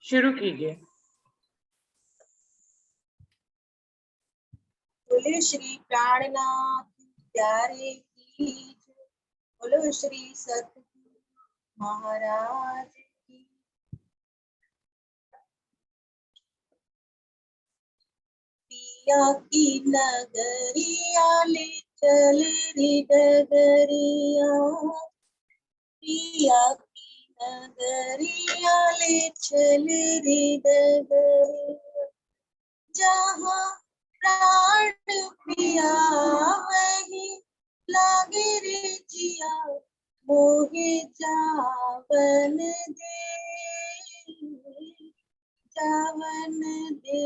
शुरू कीजिए। बोले श्री प्राणनाथ प्यारे की जय। बोलो श्री सतगुरु महाराज की। पिया की नगरिया ले चल रे डगरिया, पिया की नगरिया ले चल रे डगरिया, जहाँ प्राण पिया वही लागे रे जिया, मोहे जावन दे, जावन दे।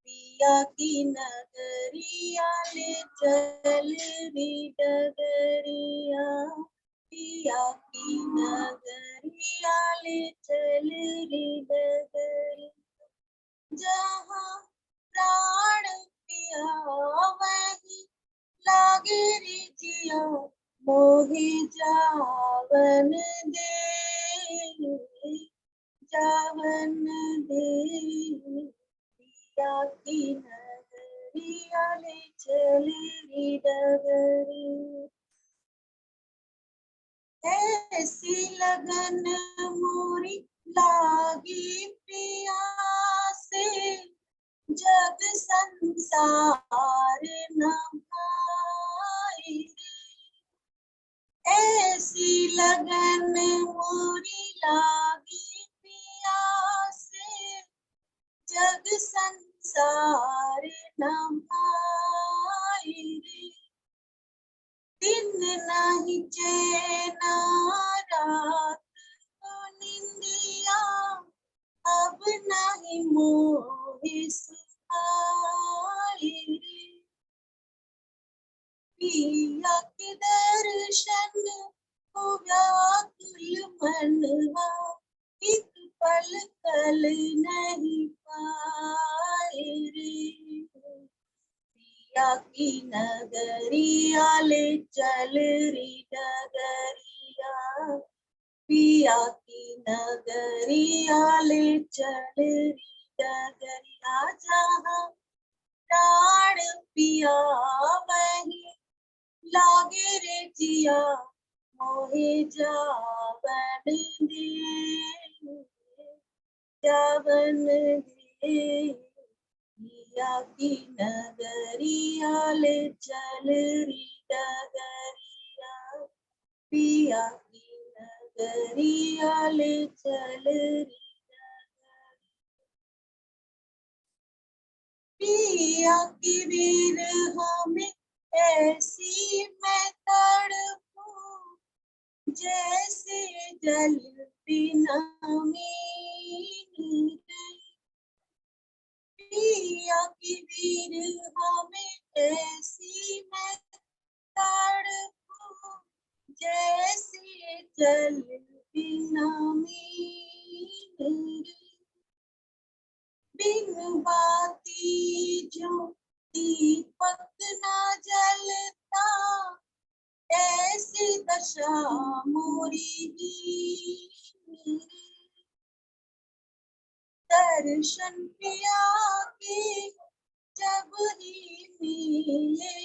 पिया की नगरिया ले चल रे डगरिया, पिया की नगरिया ले चल रे डगरिया, जहाँ प्राण पिया वही लागे रे जिया, मोहे जावन दे, जावन दे। पिया की नगरिया ले चल रे डगरिया, ऐसी लगन मोरी लागी पिया से, जग संसार न भाई रे। ऐसी लगन मोरी लागी पिया से, जग संसार न भाई रे। दिन नहीं चैन रात को निंदिया, अब नहीं मोहे सुहाई रे। पिया के दर्शन को व्याकुल मनवा, एक पल कल नहीं पाए रे। पिया की नगरिया ले चल रे डगरिया, पिया की नगरिया ले चल रे डगरिया, जहाँ प्राण पिया वही लागे रे जिया, मोहे जावन दे, जावन दे। पिया की नगरिया ले चल रे डगरिया, पिया की नगरिया ले चल रे डगरिया। पिया की विरह में ऐसी मैं तड़पूं, जैसे जल बिना मीन रे। पिया की विरह में ऐसी मैं तड़पूं, जैसे जल बिना मीन रे। बिन बाती जो दीपक ना जलता, ऐसी दशा मोरी हीन रे। दर्शन पिया के जब ही मिले,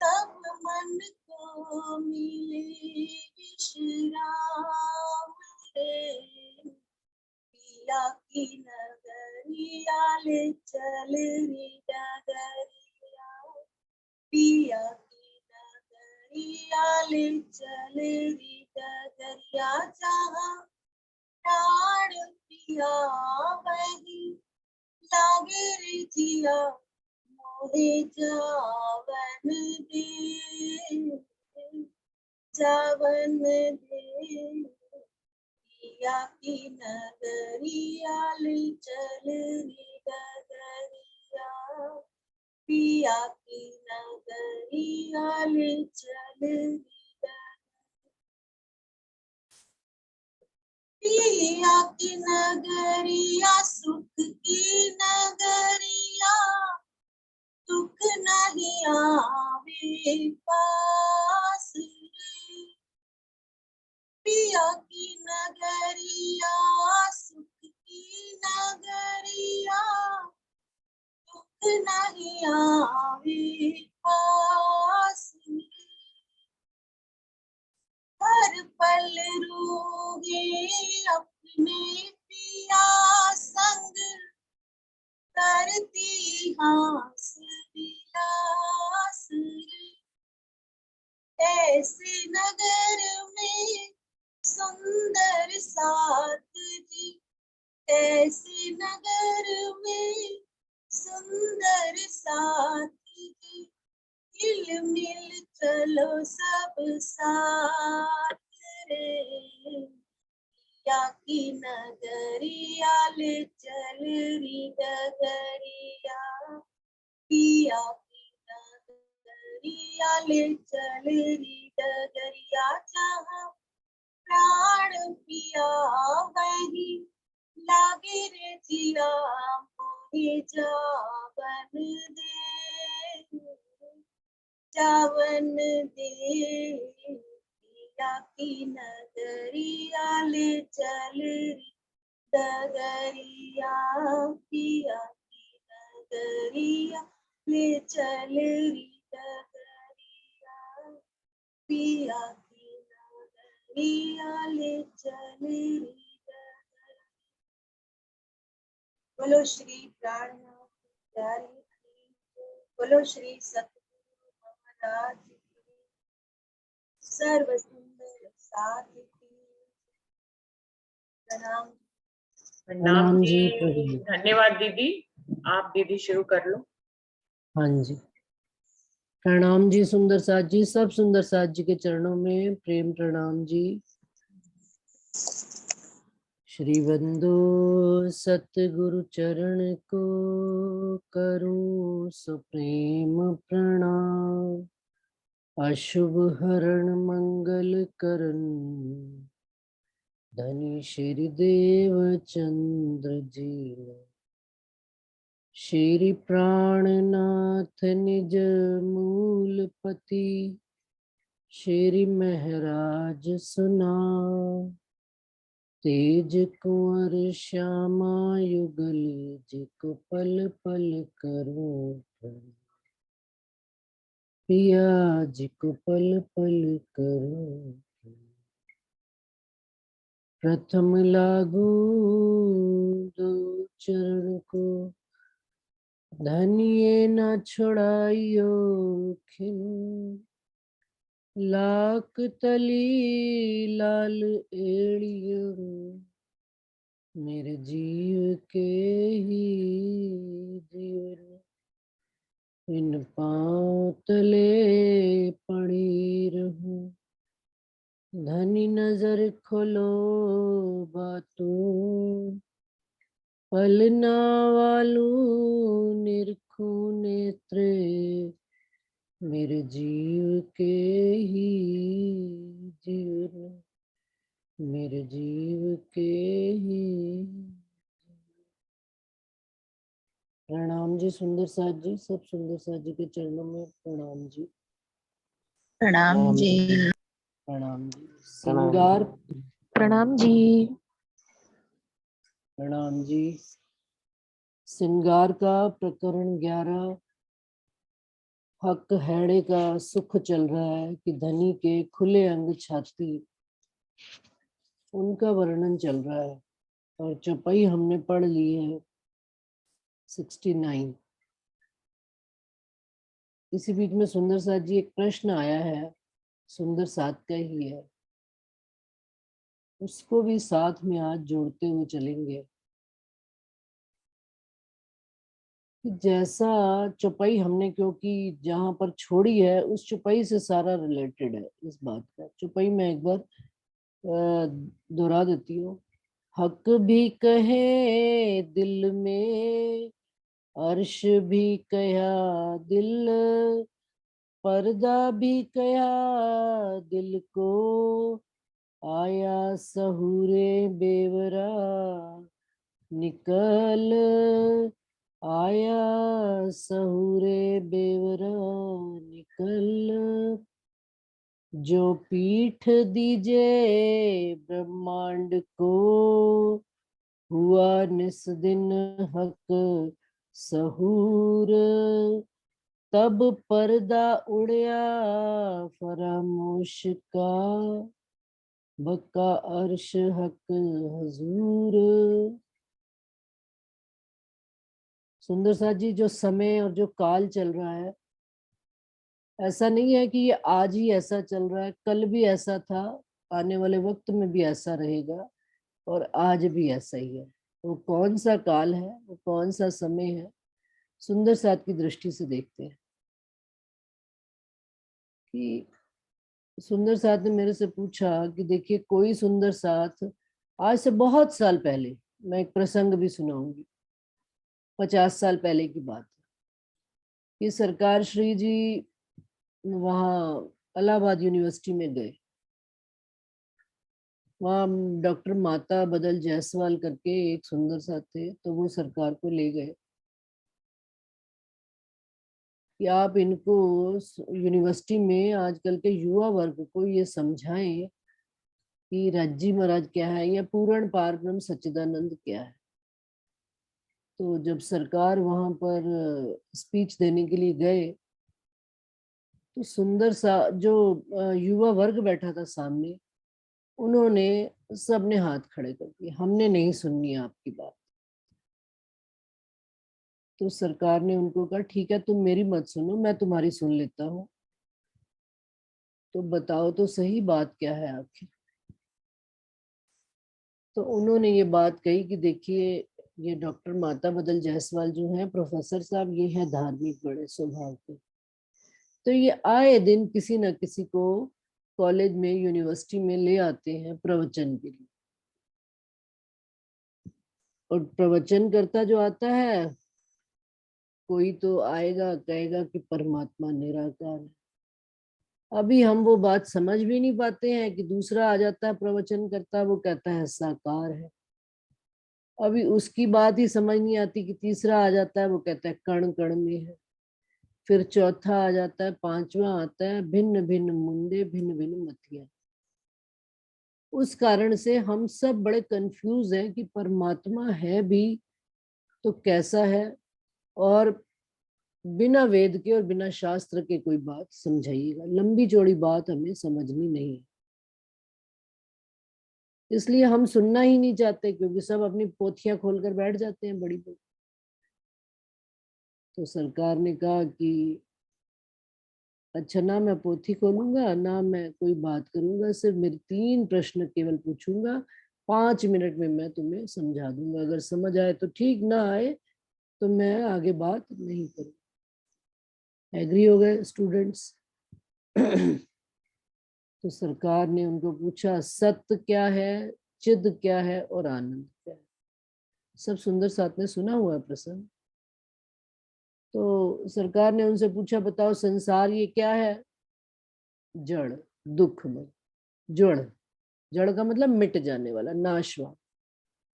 तब मन को मिले विश्राम रे। पिया की नगरिया ले चल रे डगरिया, पिया की नगरिया ले चल रे डगरिया, जहाँ प्राण पिया वही लागे रे जिया, मोहे जावन दे, जावन दे। पिया की नगरिया ले चल रे डगरिया, पिया की नगरिया ले चल रे डगरिया। पिया की नगरिया सुख की नगरिया, दुख नहीं आवे पास रे। पिया की नगरिया नगरिया दुख नहीं आवे पास, हर पल रूहे अपने पिया संग, करती हास विलास। ऐसे नगर में सुंदर साथ जी, ऐसे नगर में सुंदर साथ जी, हिल मिल चलो सब साथ रे, पिया की नगरिया ले चल री डगरिया, पिया की नगरिया ले चल री डगरिया, जहाँ प्राण पिया वही लागे रे जिया, मोहे जावन दे, जावन दे, पिया की नगरिया ले चल री डगरिया, पिया की नगरिया ले चल री डगरिया, पिया की नगरिया ले चल री डगरिया। बोलो श्री प्राणनाथ प्यारे हरि, बोलो श्री सतगुरु महाराज की सर्व सुंदर साथ की प्रणाम। प्रणाम जी, जी, धन्यवाद दीदी। आप दीदी शुरू कर लो। हाँ जी, प्रणाम जी सुंदर साथ जी, सब सुंदर साथ जी के चरणों में प्रेम प्रणाम जी। श्री बंधु सतगुरु चरण को करूं सुप्रेम प्रणाम, अशुभ हरण मंगल करन, धनी श्री देव चंद्र जी, श्री प्राणनाथ निज मूलपति, श्री महराज सुना, तेज कुंवर श्यामा युगल, जिको पल पल करूं पिया, जिको पल पल करूं। प्रथम लागू दो चरण को, धनिये न छोड़ाइयो खिन, लाख तली लाल एड़ियो, मेरे जीव के ही जीवन, इन पाँव तले पड़ी रहूं, धनी नजर खोलो बातों, पलना वालू निरखू नेत्रे, मेरे जीव के ही जीवन, मेरे जीव के ही। प्रणाम जी सुंदर साथ जी, सब सुंदर साथ जी के चरणों में प्रणाम जी। प्रणाम जी। प्रणाम जी। श्रृंगार प्रणाम जी। प्रणाम जी। श्रृंगार का प्रकरण 11, हक हैड़े का सुख चल रहा है कि धनी के खुले अंग छाती, उनका वर्णन चल रहा है और चौपाई हमने पढ़ ली है 69। इसी बीच में सुंदर साथ जी एक प्रश्न आया है, सुंदर साथ का ही है, उसको भी साथ में आज जोड़ते हुए चलेंगे। जैसा चौपाई हमने क्योंकि जहां पर छोड़ी है उस चौपाई से सारा रिलेटेड है इस बात का, चौपाई मैं एक बार दोहरा देती हूँ। हक भी कहे दिल में, अर्श भी कया दिल, पर्दा भी कया दिल को, आया सहूरे बेवरा निकल, आया सहूरे बेवरा निकल, जो पीठ दीजे ब्रह्मांड को, हुआ निस दिन हक सहूर, तब पर्दा उड़या फरामोश का, बका अर्श हक हजूर। सुंदर साथ जी, जो समय और जो काल चल रहा है, ऐसा नहीं है कि ये आज ही ऐसा चल रहा है, कल भी ऐसा था, आने वाले वक्त में भी ऐसा रहेगा, और आज भी ऐसा ही है। वो कौन सा काल है, वो कौन सा समय है, सुंदर साथ की दृष्टि से देखते हैं। कि सुंदर साथ ने मेरे से पूछा कि देखिए, कोई सुंदर साथ आज से बहुत साल पहले, मैं एक प्रसंग भी सुनाऊंगी, 50 साल पहले की बात है, कि सरकार श्री जी वहाँ इलाहाबाद यूनिवर्सिटी में गए। वहाँ डॉक्टर माता बदल जायसवाल करके एक सुंदर साथ थे, तो वो सरकार को ले गए कि आप इनको यूनिवर्सिटी में आजकल के युवा वर्ग को ये समझाएं कि राज्जी महाराज क्या है या पूर्ण पारब्रह्म सच्चिदानंद क्या है। तो जब सरकार वहां पर स्पीच देने के लिए गए, तो सुंदर सा जो युवा वर्ग बैठा था सामने, उन्होंने सबने हाथ खड़े कर दिए, हमने नहीं सुननी आपकी बात। तो सरकार ने उनको कहा, ठीक है, तुम मेरी मत सुनो, मैं तुम्हारी सुन लेता हूँ, तो बताओ तो सही बात क्या है आखिर। तो उन्होंने ये बात कही कि देखिए, ये डॉक्टर माता बदल जायसवाल जो है प्रोफेसर साहब, ये है धार्मिक बड़े स्वभाव के। तो ये आए दिन किसी न किसी को कॉलेज में यूनिवर्सिटी में ले आते हैं प्रवचन के लिए, और प्रवचन करता जो आता है, कोई तो आएगा कहेगा कि परमात्मा निराकार है। अभी हम वो बात समझ भी नहीं पाते हैं कि दूसरा आ जाता है प्रवचन करता, वो कहता है साकार है। अभी उसकी बात ही समझ नहीं आती कि तीसरा आ जाता है, वो कहता है कण कण में है। फिर चौथा आ जाता है, पांचवा आता है, भिन्न भिन्न मुंडे भिन्न भिन्न मतियां। उस कारण से हम सब बड़े कंफ्यूज हैं कि परमात्मा है भी तो कैसा है, और बिना वेद के और बिना शास्त्र के कोई बात समझाइएगा, लंबी चौड़ी बात हमें समझनी नहीं है। इसलिए हम सुनना ही नहीं चाहते, क्योंकि सब अपनी पोथियां खोलकर बैठ जाते हैं बड़ी बड़ी। तो सरकार ने कहा कि अच्छा, ना मैं पोथी खोलूंगा, ना मैं कोई बात करूंगा, सिर्फ मेरे 3 प्रश्न केवल पूछूंगा, 5 मिनट में मैं तुम्हें समझा दूंगा, अगर समझ आए तो ठीक, ना आए तो मैं आगे बात नहीं करूँ। एग्री हो गए स्टूडेंट्स? तो सरकार ने उनको पूछा, सत्य क्या है, चिद क्या है और आनंद क्या है। सब सुंदर साथ ने सुना हुआ प्रसंग। तो सरकार ने उनसे पूछा, बताओ संसार ये क्या है? जड़, दुखमय, जड़, जड़ का मतलब मिट जाने वाला, नाशवान।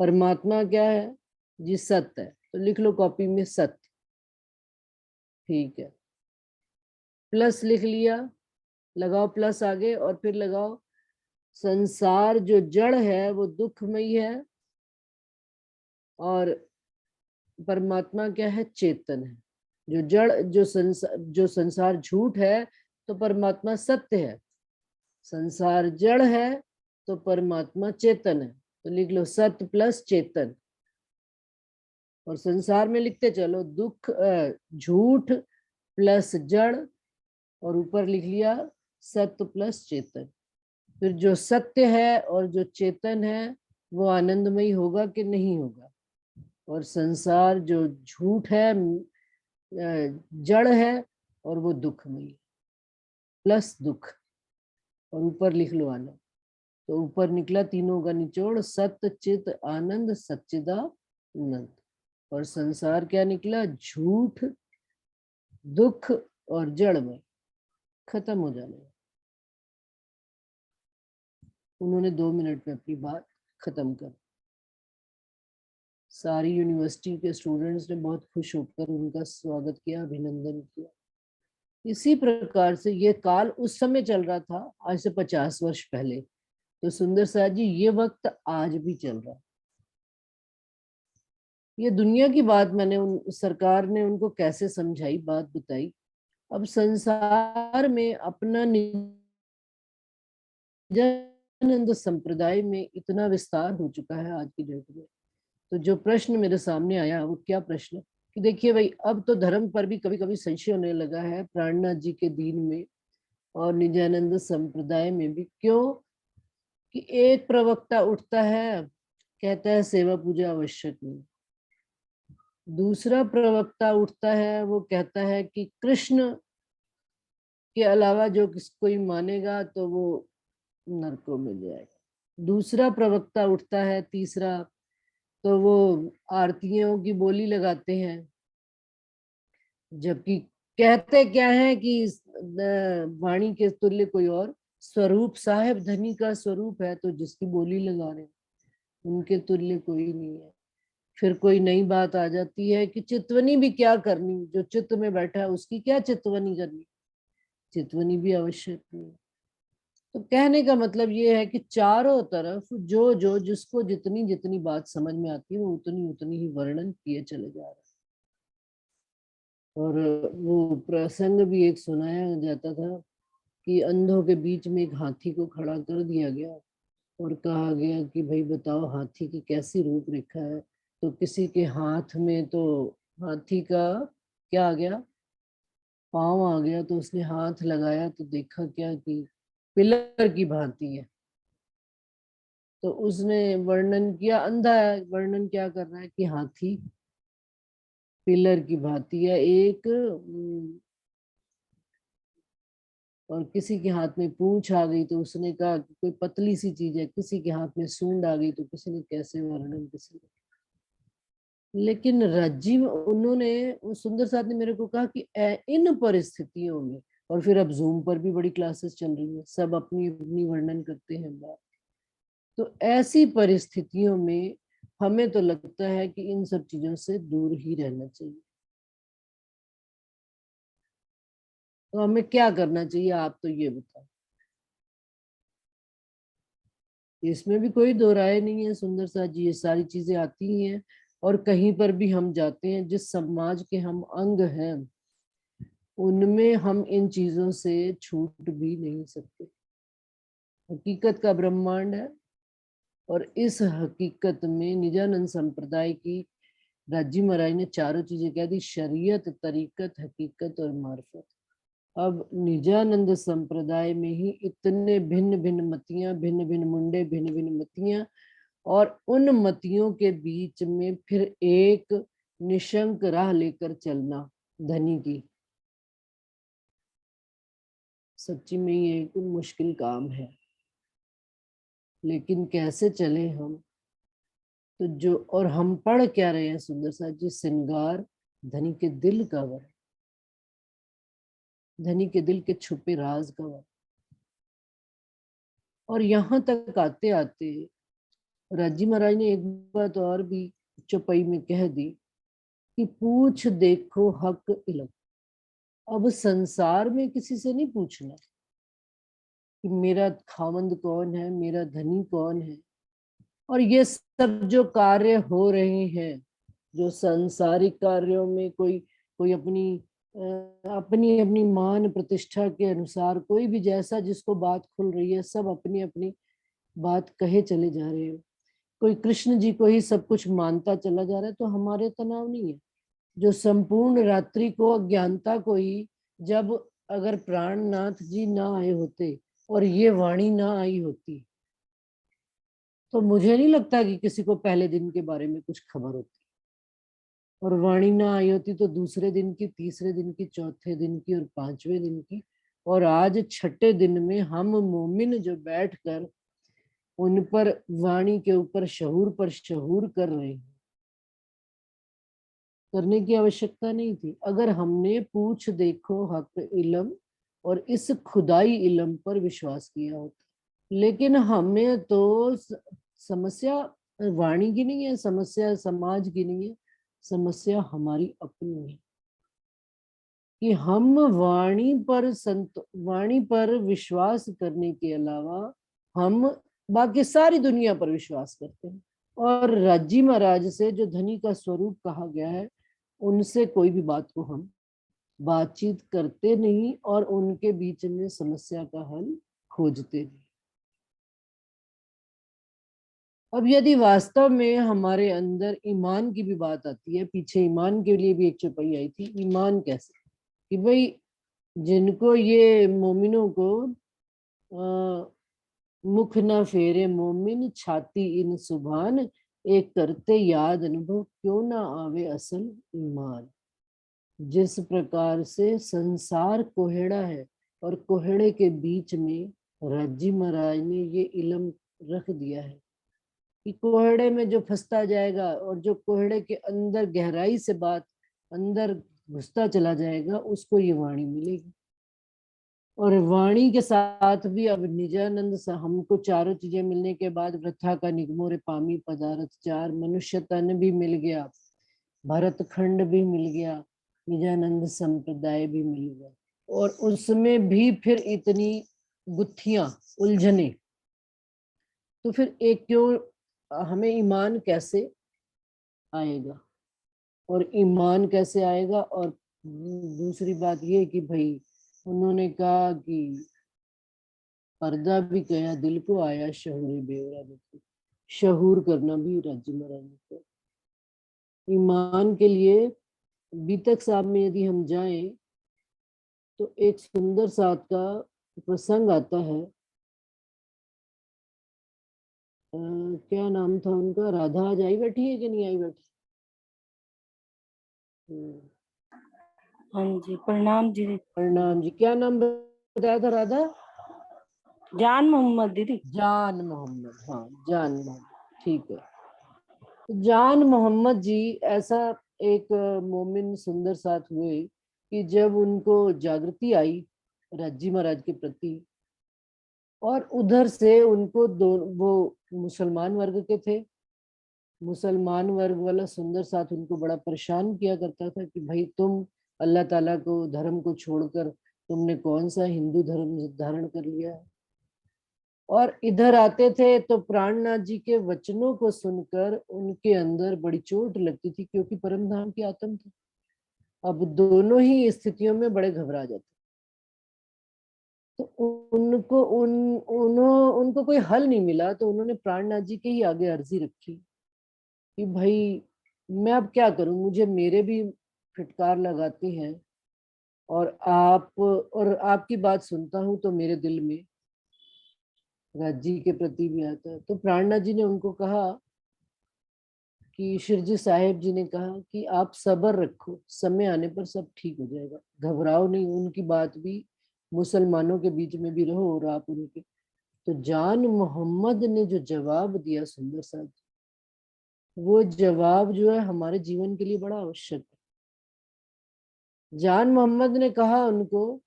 परमात्मा क्या है जी? सत्य है। तो लिख लो कॉपी में सत्य, ठीक है, प्लस लिख लिया, लगाओ प्लस आगे, और फिर लगाओ संसार जो जड़ है वो दुखमयी है, और परमात्मा क्या है? चेतन है। जो जड़ जो संसार झूठ है तो परमात्मा सत्य है, संसार जड़ है तो परमात्मा चेतन है। तो लिख लो सत्य प्लस चेतन, और संसार में लिखते चलो दुख झूठ प्लस जड़, और ऊपर लिख लिया सत्य प्लस चेतन। फिर जो सत्य है और जो चेतन है वो आनंदमयी होगा कि नहीं होगा, और संसार जो झूठ है जड़ है और वो दुखमयी प्लस दुख, और ऊपर लिख लो आनंद। तो ऊपर निकला तीनों का निचोड़, सत्य चित आनंद सच्चिदानंद। और संसार क्या निकला? झूठ, दुख और जड़ में खत्म हो जाने। उन्होंने 2 मिनट में अपनी बात खत्म कर। सारी यूनिवर्सिटी के स्टूडेंट्स ने बहुत खुश होकर उनका स्वागत किया, अभिनंदन किया। इसी प्रकार से ये काल उस समय चल रहा था, आज से 50 वर्ष पहले। तो सुंदर साथ जी, ये वक्त आज भी चल रहा है। ये दुनिया की बात मैंने सरकार ने उनको कैसे समझाई, बात बताई। अब संसार में अपना निजानंद संप्रदाय में इतना विस्तार हो चुका है आज की डेट में। तो जो प्रश्न मेरे सामने आया वो क्या प्रश्न कि देखिए भाई, अब तो धर्म पर भी कभी कभी संशय होने लगा है प्राणनाथ जी के दीन में और निजानंद संप्रदाय में भी। क्यों कि एक प्रवक्ता उठता है, कहता है सेवा पूजा आवश्यक नहीं। दूसरा प्रवक्ता उठता है, वो कहता है कि कृष्ण के अलावा जो कोई मानेगा तो वो नरकों में जाएगा। दूसरा प्रवक्ता उठता है, तीसरा, तो वो आरतियों की बोली लगाते हैं, जबकि कहते क्या है कि वाणी के तुल्य कोई और स्वरूप साहेब धनी का स्वरूप है, तो जिसकी बोली लगा रहे हैं उनके तुल्य कोई नहीं है। फिर कोई नई बात आ जाती है कि चितवनी भी क्या करनी, जो चित्त में बैठा है उसकी क्या चितवनी करनी, चितवनी भी आवश्यक नहीं। तो कहने का मतलब ये है कि चारों तरफ जो जो जिसको जितनी जितनी बात समझ में आती है वो उतनी उतनी ही वर्णन किए चले जा रहे हैं। और वो प्रसंग भी एक सुनाया जाता था कि अंधों के बीच में एक हाथी को खड़ा कर दिया गया और कहा गया कि भाई बताओ हाथी की कैसी रूपरेखा है। तो किसी के हाथ में तो हाथी का क्या आ गया, पाँव आ गया, तो उसने हाथ लगाया तो देखा क्या कि पिलर की भांति है। तो उसने वर्णन किया, अंधा है, वर्णन क्या कर रहा है कि हाथी पिलर की भांति है एक, और किसी के हाथ में पूंछ आ गई तो उसने कहा कि कोई पतली सी चीज है, किसी के हाथ में सूंड आ गई तो किसी ने कैसे वर्णन, किसी ने। लेकिन रज्जी में उन्होंने, सुंदर साथ ने मेरे को कहा कि इन परिस्थितियों में, और फिर अब जूम पर भी बड़ी क्लासेस चल रही है, सब अपनी अपनी वर्णन करते हैं बात। तो ऐसी परिस्थितियों में हमें तो लगता है कि इन सब चीजों से दूर ही रहना चाहिए। तो हमें क्या करना चाहिए, आप तो ये बताओ। इसमें भी कोई दो राय नहीं है सुंदर सा जी, ये सारी चीजें आती ही हैं। और कहीं पर भी हम जाते हैं, जिस समाज के हम अंग हैं उनमें हम इन चीजों से छूट भी नहीं सकते। हकीकत का ब्रह्मांड है, और इस हकीकत में निजानंद संप्रदाय की राजी महाराज ने चारों चीजें कह दी, शरीयत, तरीकत, हकीकत और मार्फत। अब निजानंद संप्रदाय में ही इतने भिन्न भिन्न मतियां, भिन्न भिन्न मुंडे, भिन्न भिन्न मतियां, और उन मतियों के बीच में फिर एक निशंक राह लेकर चलना धनी की, सच्ची में ये एक मुश्किल काम है। लेकिन कैसे चले हम, तो जो, और हम पढ़ क्या रहे हैं सुंदर सा जी, श्रृंगार धनी के दिल का वर, धनी के दिल के छुपे राज का वर। और यहाँ तक आते आते राजी महाराज ने एक बात और भी चौपाई में कह दी कि पूछ देखो हक इल्म। अब संसार में किसी से नहीं पूछना कि मेरा खावंद कौन है, मेरा धनी कौन है। और ये सब जो कार्य हो रहे हैं, जो सांसारिक कार्यों में कोई कोई अपनी अपनी मान प्रतिष्ठा के अनुसार कोई भी जैसा जिसको बात खुल रही है, सब अपनी अपनी बात कहे चले जा रहे हैं। कोई कृष्ण जी को ही सब कुछ मानता चला जा रहा है, तो हमारे तनाव नहीं है। जो संपूर्ण रात्रि को, अज्ञानता को ही, जब अगर प्राणनाथ जी ना आए होते और ये वाणी ना आई होती, तो मुझे नहीं लगता कि किसी को पहले दिन के बारे में कुछ खबर होती। और वाणी ना आई होती तो दूसरे दिन की, तीसरे दिन की, चौथे दिन की और पांचवें दिन की। और आज छठे दिन में हम मोमिन जो बैठकर उन पर वाणी के ऊपर शहूर पर शहूर कर रहे हैं, करने की आवश्यकता नहीं थी अगर हमने पूछ देखो हक इल्म और इस खुदाई इल्म पर विश्वास किया होता। लेकिन हमें तो समस्या वाणी की नहीं है, समस्या समाज की नहीं है, समस्या हमारी अपनी है कि हम वाणी पर विश्वास करने के अलावा हम बाकी सारी दुनिया पर विश्वास करते हैं। और राज्जी महाराज से, जो धनी का स्वरूप कहा गया है, उनसे कोई भी बात को हम बातचीत करते नहीं और उनके बीच में समस्या का हल खोजते नहीं। अब यदि वास्तव में हमारे अंदर ईमान की भी बात आती है, पीछे ईमान के लिए भी एक चौपाई आई थी, ईमान कैसे, कि भाई जिनको ये मोमिनों को मुख न फेरे मोमिन छाती इन सुभान, एक करते याद अनुभव क्यों ना आवे असल ईमान। जिस प्रकार से संसार कोहेड़ा है और कोहेड़े के बीच में राज्जी महाराज ने ये इलम रख दिया है कि कोहड़े में जो फंसता जाएगा और जो कोहड़े के अंदर गहराई से बात अंदर घुसता चला जाएगा, उसको ये वाणी मिलेगी। और वाणी के साथ भी अब निजानंद सा हमको चारों चीजें मिलने के बाद वृथा का निगमोरे पामी पदार्थ चार, मनुष्य तन भी मिल गया, भरत खंड भी मिल गया, निजानंद संप्रदाय भी मिल गया, और उसमें भी फिर इतनी गुत्थियां उलझने, तो फिर एक क्यों हमें ईमान कैसे आएगा, और ईमान कैसे आएगा। और दूसरी बात ये कि भाई उन्होंने कहा कि पर्दा भी गया दिल को आया शहूरी बेवरा में, शहूर करना भी राज्य महाराज को। ईमान के लिए बीतक साहब में यदि हम जाएं तो एक सुंदर साथ का प्रसंग आता है। क्या नाम था उनका, राधा आज आई बैठी है कि नहीं आई बैठी? हाँ जी, प्रणाम दीदी। प्रणाम जी। क्या नाम बताया था राधा? जान मोहम्मद दीदी। जान मोहम्मद, हाँ जान मोहम्मद, ठीक है। जान मोहम्मद जी ऐसा एक मोमिन सुंदर साथ हुए कि जब उनको जागृति आई राज्जी महाराज के प्रति, और उधर से उनको वो मुसलमान वर्ग के थे, मुसलमान वर्ग वाला सुंदर साथ उनको बड़ा परेशान किया करता था कि भाई तुम अल्लाह ताला को धर्म को छोड़कर तुमने कौन सा हिंदू धर्म धारण कर लिया है। और इधर आते थे तो प्राणनाथ जी के वचनों को सुनकर उनके अंदर बड़ी चोट लगती थी, क्योंकि परम धाम की आत्म थी। अब दोनों ही स्थितियों में बड़े घबरा जाते, तो उनको कोई हल नहीं मिला, तो उन्होंने प्राणनाथ जी के ही आगे अर्जी रखी कि भाई मैं अब क्या करूं, मुझे मेरे भी फिटकार लगाती हैं और आपकी बात सुनता हूं तो मेरे दिल में राज्य के प्रति भी आता है। तो प्राणनाथ जी ने उनको कहा कि शिरजी साहेब जी ने कहा कि आप सब्र रखो, समय आने पर सब ठीक हो जाएगा, घबराओ नहीं, उनकी बात भी मुसलमानों के बीच में भी रहो और आप उनके। तो जान मोहम्मद ने जो जवाब दिया सुंदर सा, वो जवाब जो है हमारे जीवन के लिए बड़ा आवश्यक है। जान मोहम्मद ने कहा उनको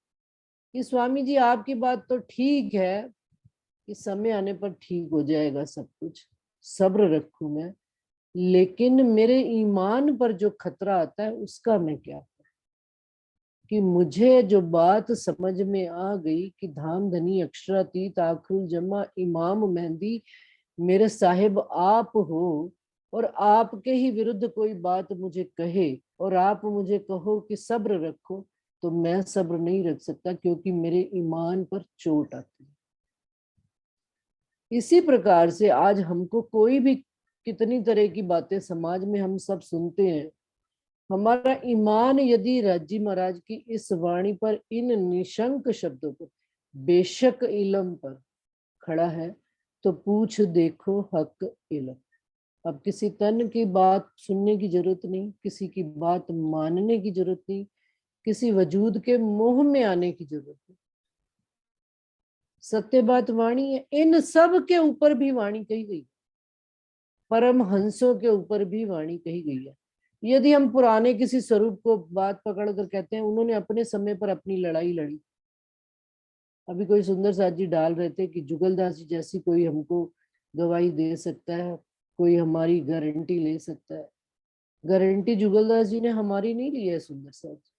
कि स्वामी जी आपकी बात तो ठीक है कि समय आने पर ठीक हो जाएगा सब कुछ, सब्र रखूं मैं, लेकिन मेरे ईमान पर जो खतरा आता है उसका मैं क्या करूं। कि मुझे जो बात समझ में आ गई कि धाम धनी अक्षरातीत आखरुल जमा इमाम मेहंदी मेरे साहिब आप हो, और आपके ही विरुद्ध कोई बात मुझे कहे और आप मुझे कहो कि सब्र रखो, तो मैं सब्र नहीं रख सकता, क्योंकि मेरे ईमान पर चोट आती है। इसी प्रकार से आज हमको कोई भी कितनी तरह की बातें समाज में हम सब सुनते हैं, हमारा ईमान यदि राज्जी महाराज की इस वाणी पर, इन निशंक शब्दों पर, बेशक इलम पर खड़ा है, तो पूछ देखो हक इलम। अब किसी तन की बात सुनने की जरूरत नहीं, किसी की बात मानने की जरूरत नहीं, किसी वजूद के मोह में आने की जरूरत नहीं। सत्य बात वाणी है, इन सब के ऊपर भी वाणी कही गई, परम हंसों के ऊपर भी वाणी कही गई है। यदि हम पुराने किसी स्वरूप को बात पकड़ कर कहते हैं उन्होंने अपने समय पर अपनी लड़ाई लड़ी। अभी कोई सुंदर साथ जी डाल रहे थे कि जुगलदास जी जैसी कोई हमको गवाही दे सकता है, कोई हमारी गारंटी ले सकता है। गारंटी जुगलदास जी ने हमारी नहीं ली है सुंदर साथ जी।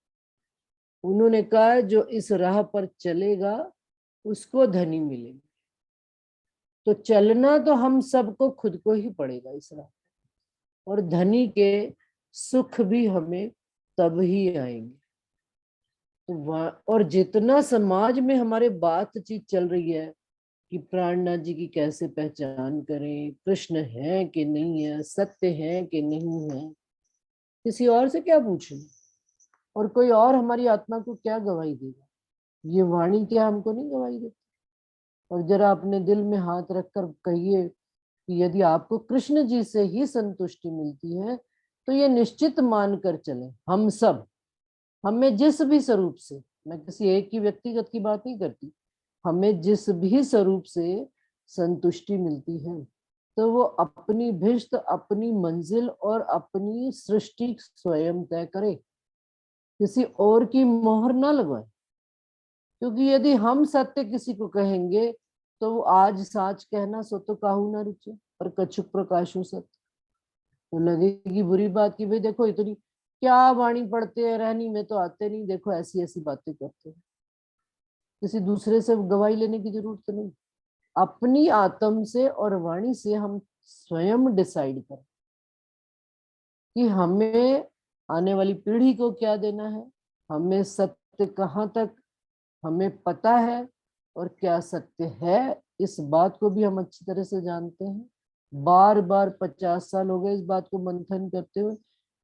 उन्होंने कहा जो इस राह पर चलेगा उसको धनी मिलेगा। तो चलना तो हम सबको खुद को ही पड़ेगा इस राह, और धनी के सुख भी हमें तब ही आएंगे। तो और जितना समाज में हमारे बातचीत चल रही है कि प्राणनाथ जी की कैसे पहचान करें, कृष्ण है कि नहीं है, सत्य है कि नहीं है, किसी और से क्या पूछना, और कोई और हमारी आत्मा को क्या गवाही देगा? ये वाणी क्या हमको नहीं गवाही देती? और जरा अपने दिल में हाथ रखकर कहिए कि यदि आपको कृष्ण जी से ही संतुष्टि मिलती है तो ये निश्चित मानकर चले, हम सब, हमें जिस भी स्वरूप से, मैं किसी एक की व्यक्तिगत की बात नहीं करती, हमें जिस भी स्वरूप से संतुष्टि मिलती है तो वो अपनी भिष्ट, अपनी मंजिल और अपनी सृष्टि स्वयं तय करे, किसी और की मोहर ना लगवाए। क्योंकि यदि हम सत्य किसी को कहेंगे तो वो आज साच कहना सो तो काहू ना रुचे, पर कछुक प्रकाशु सत्य, तो लगेगी बुरी बात की भाई देखो इतनी क्या वाणी पढ़ते हैं, रहनी में तो आते नहीं, देखो ऐसी ऐसी बातें करते हैं। किसी दूसरे से गवाही लेने की जरूरत नहीं, अपनी आत्म से और वाणी से हम स्वयं डिसाइड करें कि हमें आने वाली पीढ़ी को क्या देना है, हमें सत्य कहाँ तक हमें पता है और क्या सत्य है, इस बात को भी हम अच्छी तरह से जानते हैं। बार बार 50 साल हो गए इस बात को मंथन करते हुए।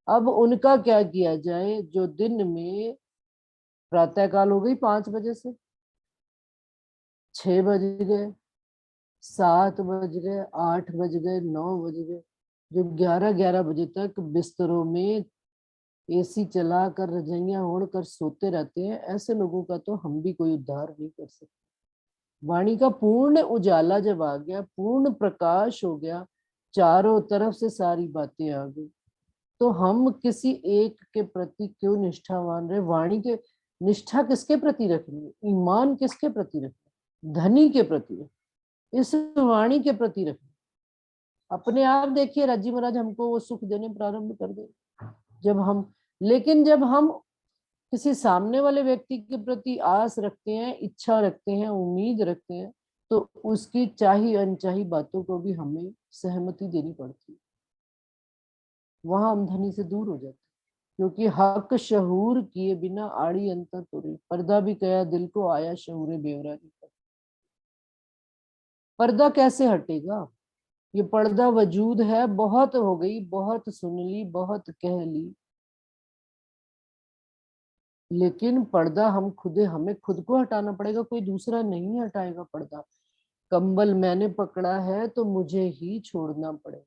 अब उनका क्या किया जाए जो दिन में प्रातःकाल हो गई 5 बजे से 6 बज गए, 7 बज गए, 8 बज गए, 9 बज गए, जो 11-11 बजे तक बिस्तरों में एसी चला कर रजाइयां ओढ़ कर सोते रहते हैं, ऐसे लोगों का तो हम भी कोई उद्धार नहीं कर सकते। वाणी का पूर्ण उजाला जब आ गया, पूर्ण प्रकाश हो गया, चारों तरफ से सारी बातें आ गई, तो हम किसी एक के प्रति क्यों निष्ठावान रहे? वाणी के निष्ठा किसके प्रति रखनी है? ईमान किसके प्रति रखना? धनी के प्रति, इस वाणी के प्रति रखना। अपने आप देखिए राजी महाराज हमको वो सुख देने प्रारंभ कर दे जब हम, लेकिन जब हम किसी सामने वाले व्यक्ति के प्रति आस रखते हैं, इच्छा रखते हैं, उम्मीद रखते हैं, तो उसकी चाही अनचाही बातों को भी हमें सहमति देनी पड़ती है। वहां हम धनी से दूर हो जाते हैं, क्योंकि हक शहूर किए बिना आड़ी अंतर तुरी, पर्दा भी कया दिल को आया शहूरे बेवरा नहीं कर। पर्दा कैसे हटेगा? ये पर्दा वजूद है, बहुत हो गई, बहुत सुन ली, बहुत कह ली, लेकिन पर्दा हम खुद, हमें खुद को हटाना पड़ेगा, कोई दूसरा नहीं हटाएगा पर्दा। कंबल मैंने पकड़ा है तो मुझे ही छोड़ना पड़ेगा।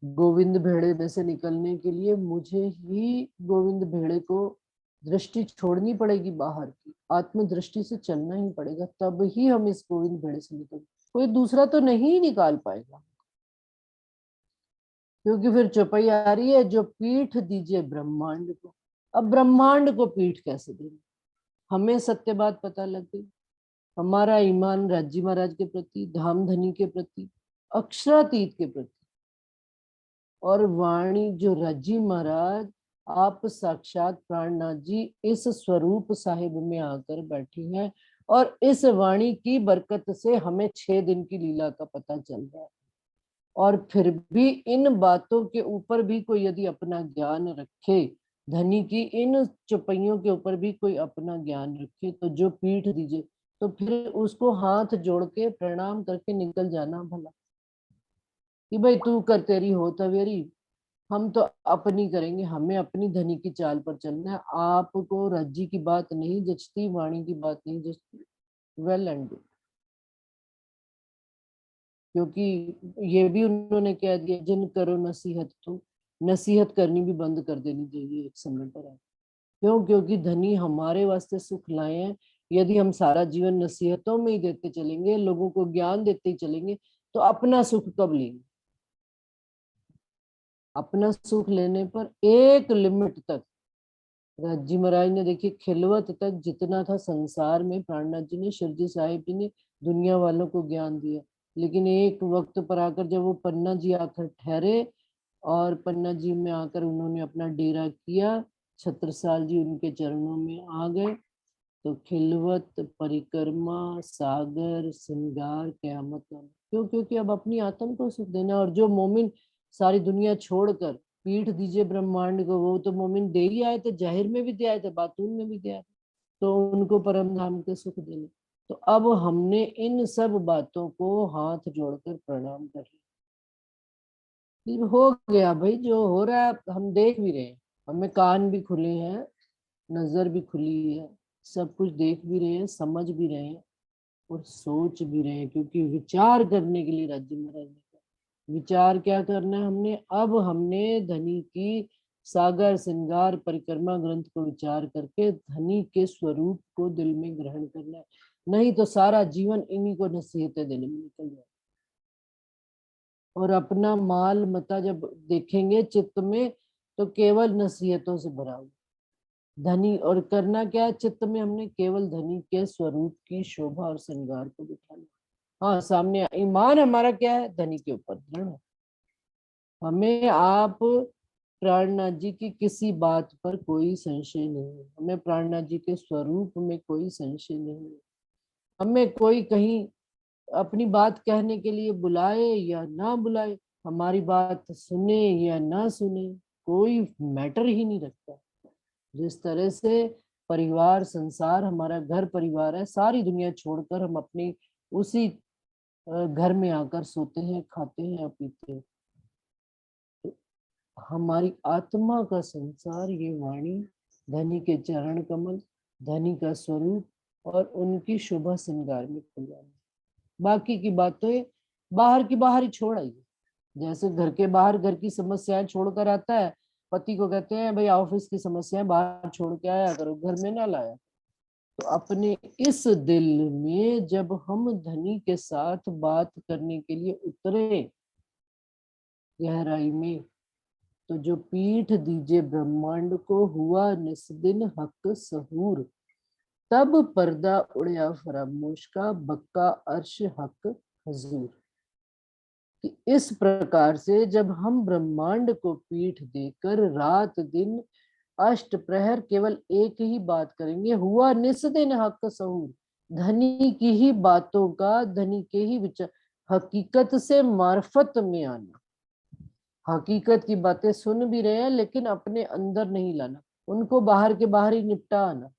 गोविंद भेड़े में से निकलने के लिए मुझे ही गोविंद भेड़े को दृष्टि छोड़नी पड़ेगी, बाहर की आत्म दृष्टि से चलना ही पड़ेगा, तब ही हम इस गोविंद भेड़े से निकलेंगे। कोई दूसरा तो नहीं निकाल पाएगा, क्योंकि फिर चौपाई आ रही है, जो पीठ दीजिए ब्रह्मांड को। अब ब्रह्मांड को पीठ कैसे देंगे? हमें सत्य बात पता लग गई, हमारा ईमान राज्य महाराज के प्रति, धाम धनी के प्रति, अक्षरातीत के प्रति, और वाणी जो राज्य महाराज आप साक्षात प्राणनाथ जी इस स्वरूप साहिब में आकर बैठी हैं, और इस वाणी की बरकत से हमें 6 दिन की लीला का पता चल रहा है। और फिर भी इन बातों के ऊपर भी कोई यदि अपना ज्ञान रखे, धनी की इन चुपैयों के ऊपर भी कोई अपना ज्ञान रखे, तो जो पीठ दीजिए, तो फिर उसको हाथ जोड़ के प्रणाम करके निकल जाना भला, कि भाई तू कर तेरी हो तवेरी, हम तो अपनी करेंगे, हमें अपनी धनी की चाल पर चलना है। आपको रज्जी की बात नहीं जचती, वाणी की बात नहीं जचती, वेल एंड गुड। क्योंकि ये भी उन्होंने कह दिया, जिन करो नसीहत, तो नसीहत करनी भी बंद कर देनी चाहिए एक समय पर है। क्यों? क्योंकि धनी हमारे वास्ते सुख लाए हैं। यदि हम सारा जीवन नसीहतों में ही देते चलेंगे, लोगों को ज्ञान देते ही चलेंगे, तो अपना सुख कब लेंगे? अपना सुख लेने पर एक लिमिट तक, जी महाराज ने देखिए खिलवत तक जितना था संसार में, प्राणनाथ जी ने, शिरजी साहिब जी ने दुनिया वालों को ज्ञान दिया, लेकिन एक वक्त पर आकर जब वो पन्ना जी आकर ठहरे और पन्ना जी में आकर उन्होंने अपना डेरा किया, छत्रसाल जी उनके चरणों में आ गए, तो खिलवत, परिक्रमा, सागर, श्रृंगार, क़यामत। क्यों? क्योंकि अब अपनी आत्मा को सुख देना। और जो मोमिन सारी दुनिया छोड़कर पीठ दीजिए ब्रह्मांड को, वो तो मोमिन दे ही आए थे, जाहिर में भी दे आए थे, बातून में भी दे आए थे, तो उनको परम धाम के सुख देने। तो अब हमने इन सब बातों को हाथ जोड़कर प्रणाम कर लिया। फिर हो गया भाई, जो हो रहा है हम देख भी रहे हैं, हमें कान भी खुले हैं, नजर भी खुली है, सब कुछ देख भी रहे हैं, समझ भी रहे हैं और सोच भी रहे हैं। क्योंकि विचार करने के लिए राज्य महाराज ने कहा। विचार क्या करना है हमने? अब हमने धनी की सागर, श्रृंगार, परिक्रमा ग्रंथ को विचार करके धनी के स्वरूप को दिल में ग्रहण करना है। नहीं तो सारा जीवन इन्हीं को नसीहतें देने में निकल जाए। और अपना माल मता जब देखेंगे चित्त में, तो केवल नसीहतों से भरा हुआ धनी। और करना क्या है चित्त में? हमने केवल धनी के स्वरूप की शोभा और श्रृंगार को बिठाना। हाँ, सामने ईमान हमारा क्या है? धनी के ऊपर दृढ़ है। हमें आप प्राणनाथ जी की किसी बात पर कोई संशय नहीं है, हमें प्राणनाथ जी के स्वरूप में कोई संशय नहीं है। हमें कोई कहीं अपनी बात कहने के लिए बुलाए या ना बुलाए, हमारी बात सुने या ना सुने, कोई मैटर ही नहीं रखता। जिस तरह से परिवार, संसार हमारा घर परिवार है, सारी दुनिया छोड़कर हम अपनी उसी घर में आकर सोते हैं, खाते हैं, पीते हैं। तो हमारी आत्मा का संसार ये वाणी, धनी के चरण कमल, धनी का स्वरूप और उनकी शोभा श्रृंगार में खुल जाना। बाकी की बातें बाहर की बाहर ही छोड़ आइए। जैसे घर के बाहर घर की समस्याएं छोड़कर आता है, पति को कहते हैं भाई ऑफिस की समस्याएं बाहर छोड़ के आया करो, घर में ना लाया। तो अपने इस दिल में जब हम धनी के साथ बात करने के लिए उतरे गहराई में, तो जो पीठ दीजे ब्रह्मांड को हुआ निस्दिन हक सहूर, तब पर्दा उड़या फरामोश का, बक्का अर्श हक हजूर। कि इस प्रकार से जब हम ब्रह्मांड को पीठ देकर रात दिन अष्ट प्रहर केवल एक ही बात करेंगे, हुआ निस्दिन हक सहूर, धनी की ही बातों का, धनी के ही विचार, हकीकत से मार्फत में आना। हकीकत की बातें सुन भी रहे हैं लेकिन अपने अंदर नहीं लाना, उनको बाहर के बाहर ही निपटा आना।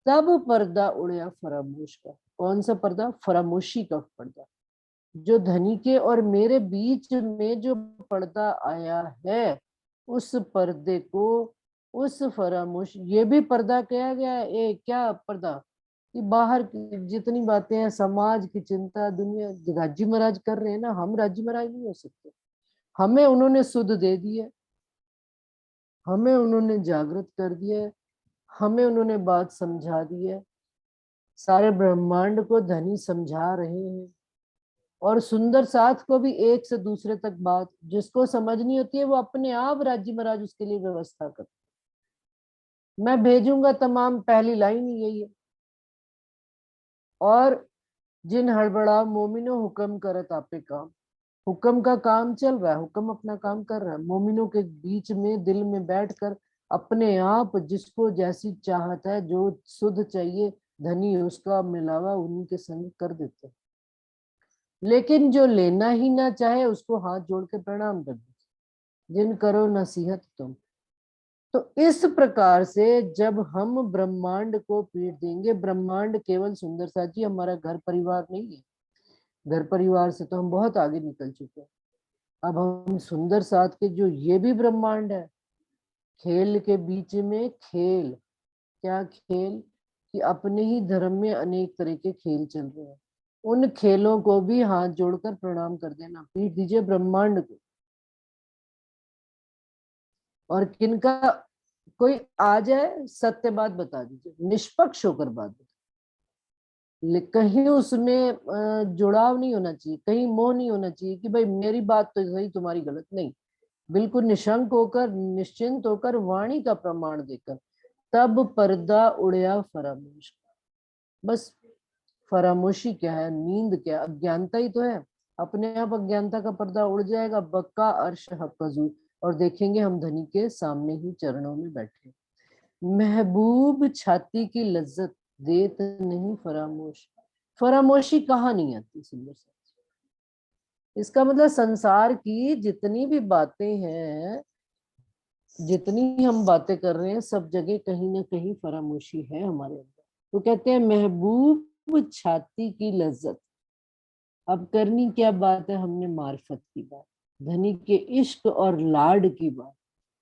तब पर्दा उड़या फरामोश का। कौन सा पर्दा? फरामोशी का पर्दा। जो धनी के और मेरे बीच में जो पर्दा आया है, उस पर्दे को, उस फरामोश, ये भी पर्दा किया गया है। क्या पर्दा? कि बाहर की जितनी बातें हैं, समाज की चिंता, दुनिया, राज्य महाराज कर रहे हैं ना, हम राज्य महाराज नहीं हो सकते। हमें उन्होंने सुध दे दी है, हमें उन्होंने जागृत कर दिया है, हमें उन्होंने बात समझा दी है। सारे ब्रह्मांड को धनी समझा रहे हैं। और सुंदर साथ को भी एक से दूसरे तक बात जिसको समझनी होती है, वो अपने आप राज्य महाराज उसके लिए व्यवस्था करते। मैं भेजूंगा तमाम, पहली लाइन ही यही है। और जिन हड़बड़ा मोमिनो हुक्म करत आपे काम, हुक्म का काम चल रहा है, हुक्म अपना काम कर रहा है। मोमिनों के बीच में दिल में बैठकर अपने आप जिसको जैसी चाहत है, जो शुद्ध चाहिए, धनी उसका मिलावा उन्हीं के संग कर देते हैं। लेकिन जो लेना ही ना चाहे उसको हाथ जोड़ के प्रणाम कर दो, जिन करो नसीहत तुम। तो इस प्रकार से जब हम ब्रह्मांड को पीट देंगे, ब्रह्मांड केवल सुंदर साथ जी हमारा घर परिवार नहीं है, घर परिवार से तो हम बहुत आगे निकल चुके हैं। अब हम सुंदर साथ के जो ये भी ब्रह्मांड है, खेल के बीच में खेल। क्या खेल? कि अपने ही धर्म में अनेक तरह के खेल चल रहे हैं, उन खेलों को भी हाथ जोड़कर प्रणाम कर देना, पीट दीजिए ब्रह्मांड को। और किनका कोई आ जाए, सत्य बात बता दीजिए, निष्पक्ष होकर बात बता। कहीं उसमें जुड़ाव नहीं होना चाहिए, कहीं मोह नहीं होना चाहिए कि भाई मेरी बात तो सही तुम्हारी गलत। नहीं, बिल्कुल निशंक होकर, निश्चिंत होकर, वाणी का प्रमाण देकर, तब पर्दा उड़या फरामोश। बस फरामोशी क्या है? नींद क्या? अज्ञानता ही तो है। अपने आप अज्ञानता का पर्दा उड़ जाएगा, बक्का अर्श हक हजूर, और देखेंगे हम धनी के सामने ही चरणों में बैठे। महबूब छाती की लज्जत देत नहीं फरामोश। फरामोशी कहाँ नहीं आती सुंदर सा। इसका मतलब संसार की जितनी भी बातें हैं, जितनी हम बातें कर रहे हैं, सब जगह कहीं ना कहीं फरामोशी है हमारे अंदर। तो कहते हैं महबूब छाती की लज्जत। अब करनी क्या बात है, हमने मार्फत की बात, धनी के इश्क और लाड की बात,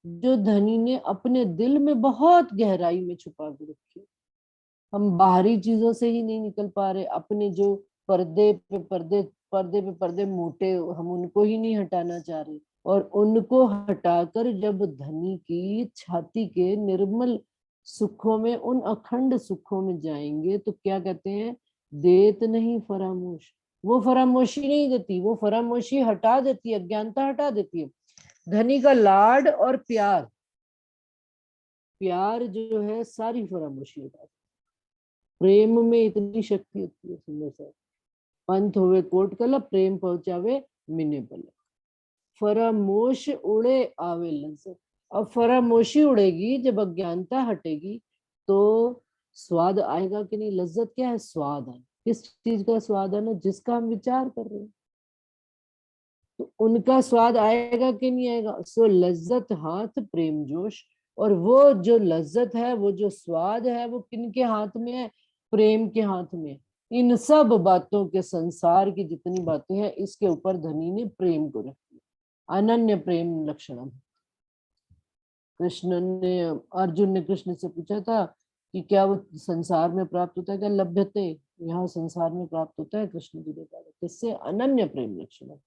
जो धनी ने अपने दिल में बहुत गहराई में छुपा के रखी। हम बाहरी चीजों से ही नहीं निकल पा रहे, अपने जो पर्दे पे पर्दे मोटे, हम उनको ही नहीं हटाना चाह रहे। और उनको हटाकर जब धनी की छाती के निर्मल सुखों में, उन अखंड सुखों में जाएंगे, तो क्या कहते हैं, देत नहीं फरामोश। वो फरामोशी नहीं देती, वो फरामोशी हटा देती है, अज्ञानता हटा देती है। धनी का लाड और प्यार, प्यार जो है सारी फरामोशी हटा देती। प्रेम में इतनी शक्ति होती है सुंदर सा। पंथ होवे कोट कलप, प्रेम पहुंचावे मिने पलक। फरामोश उड़े आवे लज्जत। अब फरामोशी उड़ेगी, जब अज्ञानता हटेगी तो स्वाद आएगा कि नहीं। लज्जत क्या है, स्वाद है। किस चीज का स्वाद है ना, जिसका हम विचार कर रहे हैं, तो उनका स्वाद आएगा कि नहीं आएगा। सो लज्जत हाथ प्रेम जोश। और वो जो लज्जत है, वो जो स्वाद है, वो किनके हाथ में है, प्रेम के हाथ में। इन सब बातों के, संसार की जितनी बातें हैं, इसके ऊपर धनी ने प्रेम को रख दिया। अनन्य प्रेम लक्षणम। कृष्ण ने, अर्जुन ने कृष्ण से पूछा था कि क्या वो संसार में प्राप्त होता है, क्या लभ्यते, यहाँ संसार में प्राप्त होता है। कृष्ण जी ने कहा किससे, अनन्य प्रेम लक्षणम।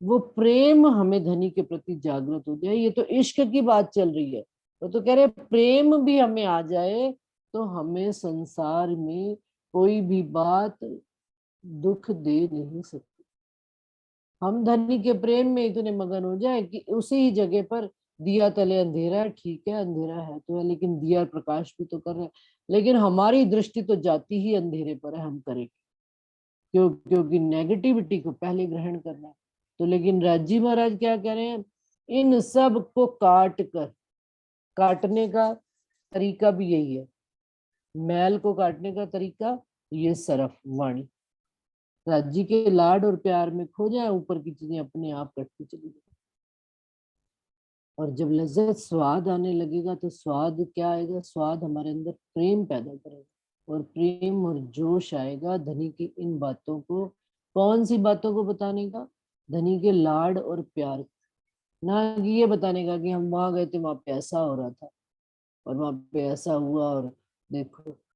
वो प्रेम हमें धनी के प्रति जागृत हो जाए। ये तो इश्क की बात चल रही है, तो कह रहे प्रेम भी हमें आ जाए, तो हमें संसार में कोई भी बात दुख दे नहीं सकती। हम धनी के प्रेम में इतने मगन हो जाए कि उसी ही जगह पर दिया तले अंधेरा है, ठीक है अंधेरा है तो है, लेकिन दिया प्रकाश भी तो कर रहा है। लेकिन हमारी दृष्टि तो जाती ही अंधेरे पर है, हम करें क्योंकि नेगेटिविटी को पहले ग्रहण करना है। तो लेकिन राजी महाराज क्या कह रहे हैं, इन सब को काट कर, काटने का तरीका भी यही है, मैल को काटने का तरीका ये सरफ वाणी। राजी के लाड और प्यार में खो जाए, ऊपर की चीजें अपने आप कटती चली जाए। और जब लज्जत स्वाद आने लगेगा, तो स्वाद क्या आएगा, स्वाद हमारे अंदर प्रेम पैदा करेगा। और प्रेम और जोश आएगा धनी की इन बातों को, कौन सी बातों को बताने का, धनी के लाड और प्यार, ना कि ये बताने का कि हम वहां गए थे, वहां पे ऐसा हो रहा था और वहां पे ऐसा हुआ और देखो।